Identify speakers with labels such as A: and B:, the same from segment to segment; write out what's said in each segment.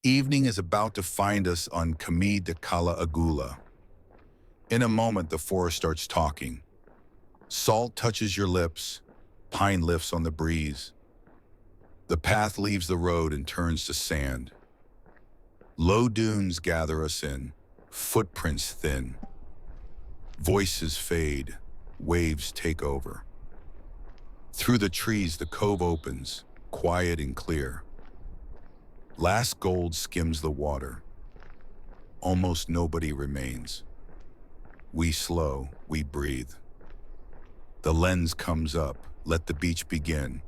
A: Evening is about to find us on Camí de Cala Agulla. In a moment, the forest starts talking. Salt touches your lips, pine lifts on the breeze. The path leaves the road and turns to sand. Low dunes gather us in, footprints thin. Voices fade, waves take over. Through the trees, the cove opens, quiet and clear. Last gold skims the water. Almost nobody remains. We slow, we breathe. The lens comes up, let the beach begin.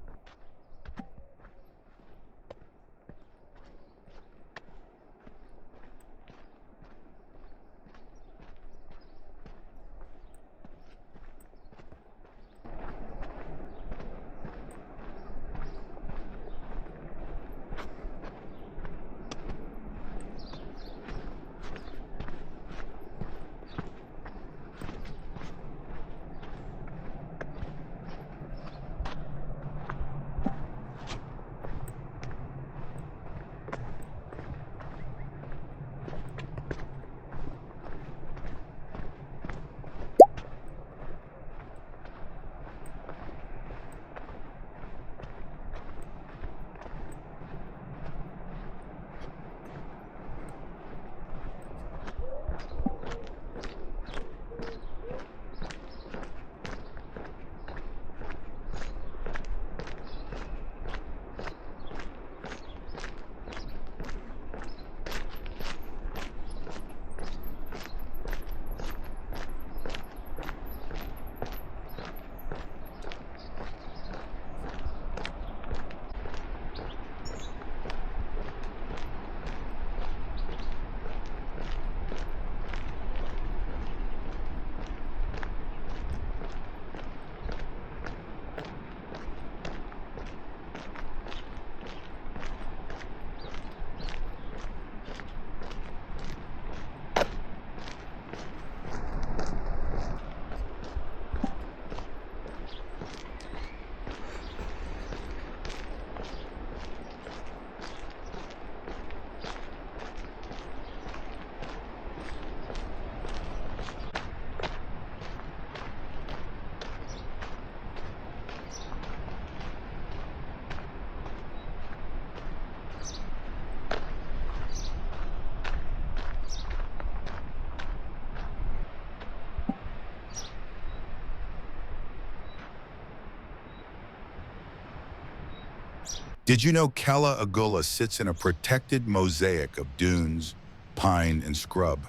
A: Did you know Cala Agulla sits in a protected mosaic of dunes, pine, and scrub?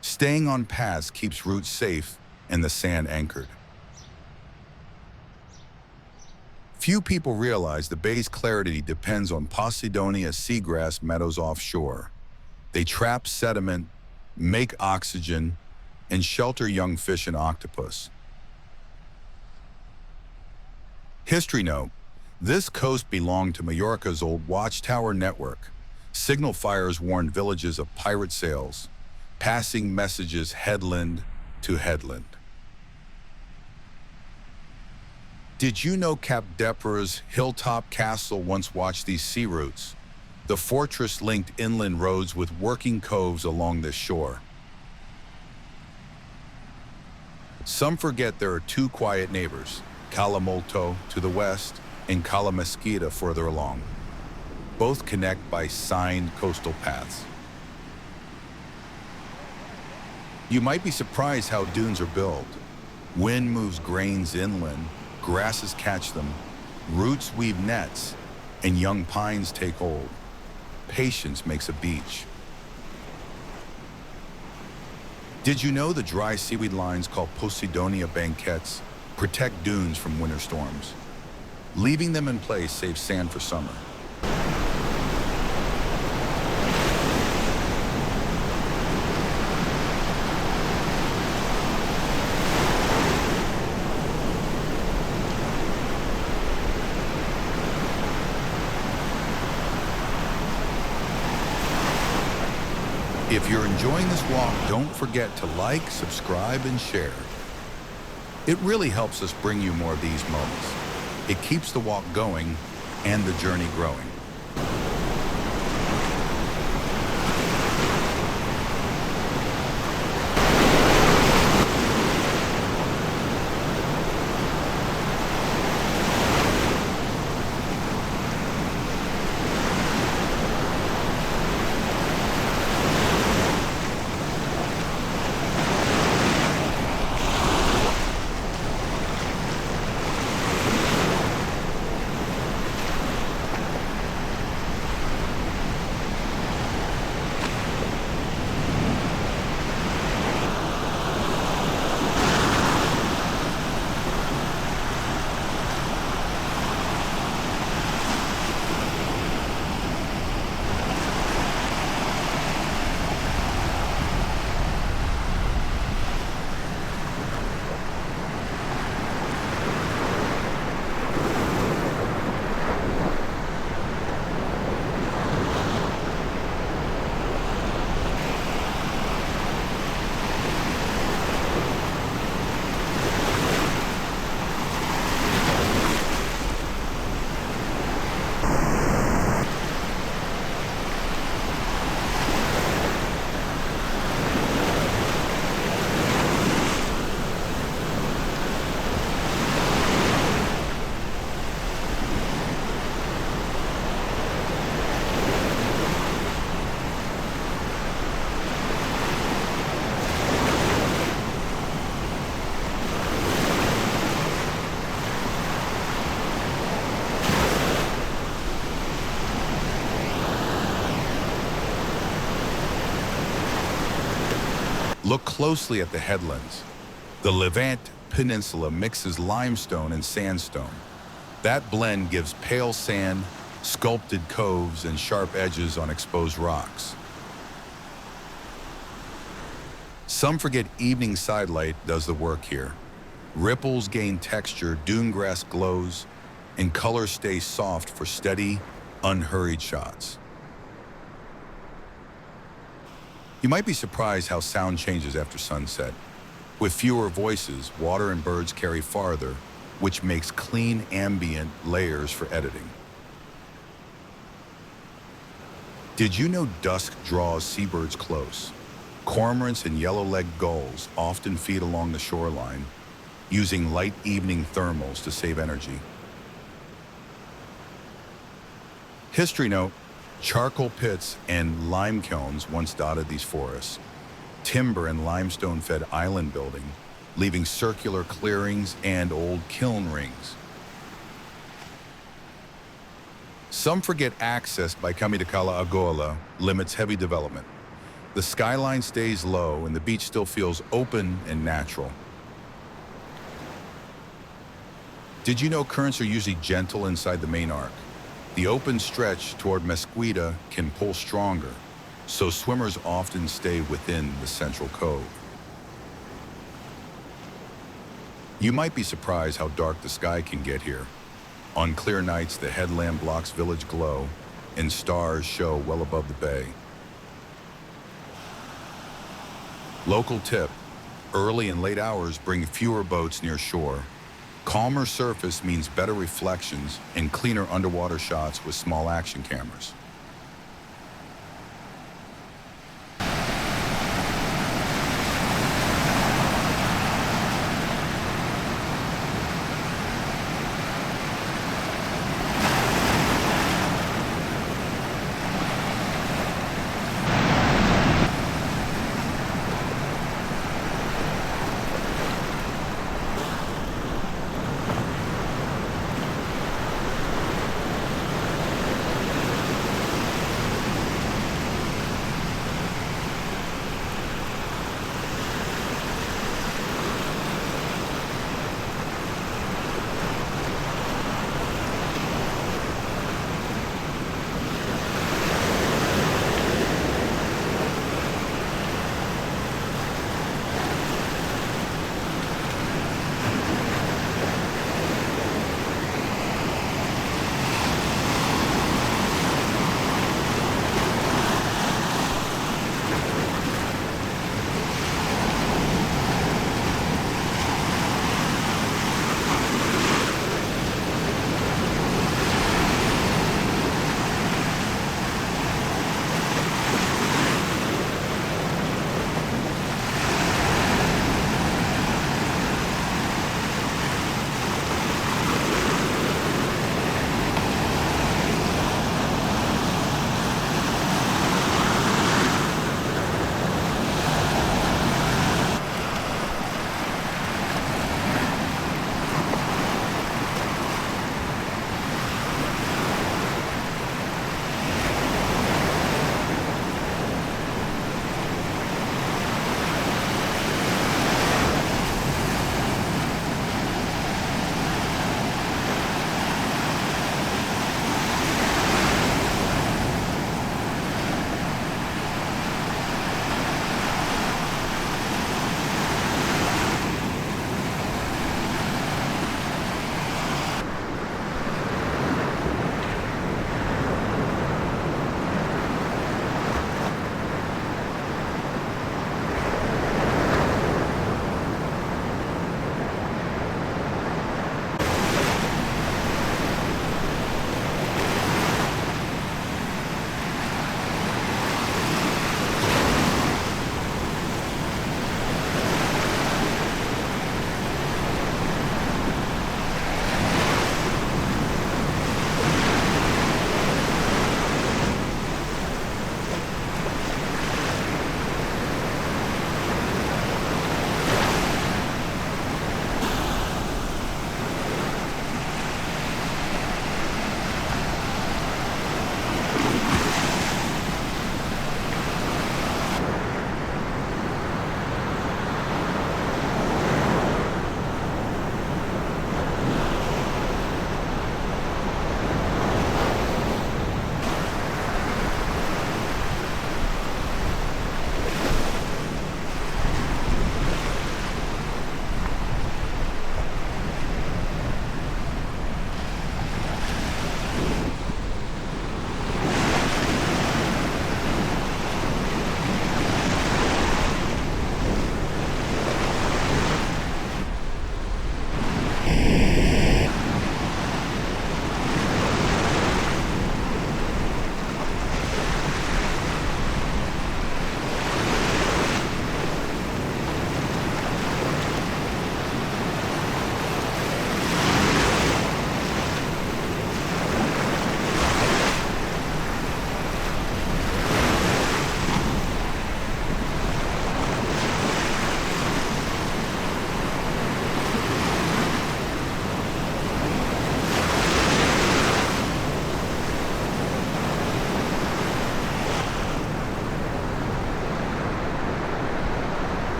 A: Staying on paths keeps roots safe and the sand anchored. Few people realize the bay's clarity depends on Posidonia seagrass meadows offshore. They trap sediment, make oxygen, and shelter young fish and octopus. History note: this coast belonged to Mallorca's old watchtower network. Signal fires warned villages of pirate sails, passing messages headland to headland. Did you know Cap d'Epra's hilltop castle once watched these sea routes? The fortress linked inland roads with working coves along this shore. Some forget there are two quiet neighbors, Cala Molto to the west and Cala Mesquita further along. Both connect by signed coastal paths. You might be surprised how dunes are built. Wind moves grains inland, grasses catch them, roots weave nets, and young pines take hold. Patience makes a beach. Did you know the dry seaweed lines called Posidonia banquettes protect dunes from winter storms? Leaving them in place saves sand for summer. If you're enjoying this walk, don't forget to like, subscribe, and share. It really helps us bring you more of these moments. It keeps the walk going and the journey growing. Look closely at the headlands. The Levant Peninsula mixes limestone and sandstone. That blend gives pale sand, sculpted coves, and sharp edges on exposed rocks. Some forget evening sidelight does the work here. Ripples gain texture, dune grass glows, and color stays soft for steady, unhurried shots. You might be surprised how sound changes after sunset. With fewer voices, water and birds carry farther, which makes clean ambient layers for editing. Did you know dusk draws seabirds close? Cormorants and yellow-legged gulls often feed along the shoreline, using light evening thermals to save energy. History note: charcoal pits and lime kilns once dotted these forests. Timber and limestone fed island building, leaving circular clearings and old kiln rings. Some forget access by Camí de Cala Agulla limits heavy development. The skyline stays low and the beach still feels open and natural. Did you know currents are usually gentle inside the main arc? The open stretch toward Mesquita can pull stronger, so swimmers often stay within the central cove. You might be surprised how dark the sky can get here. On clear nights, the headland blocks village glow, and stars show well above the bay. Local tip: early and late hours bring fewer boats near shore. Calmer surface means better reflections and cleaner underwater shots with small action cameras.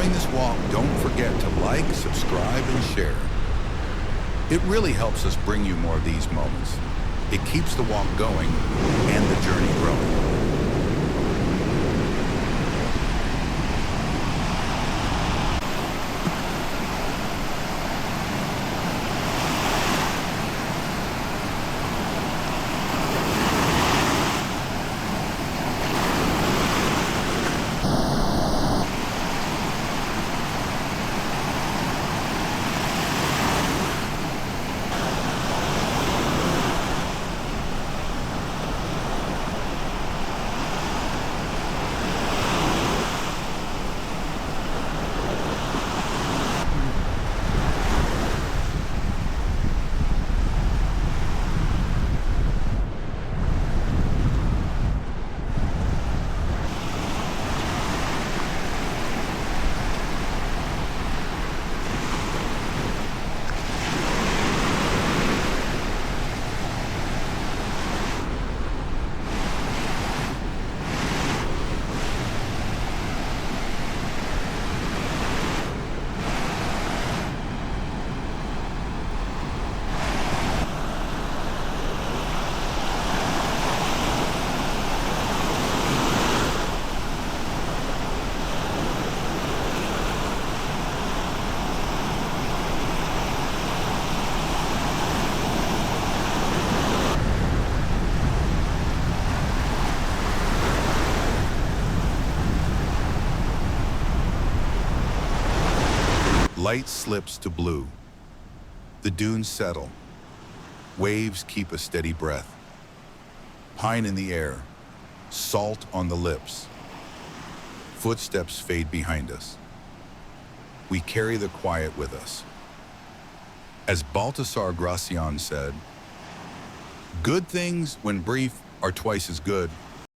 A: enjoying this walk, don't forget to like, subscribe, and share. It really helps us bring you more of these moments. It keeps the walk going and the journey growing. Light slips to blue. The dunes settle. Waves keep a steady breath. Pine in the air, salt on the lips. Footsteps fade behind us. We carry the quiet with us. As Baltasar Gracian said, good things, when brief, are twice as good.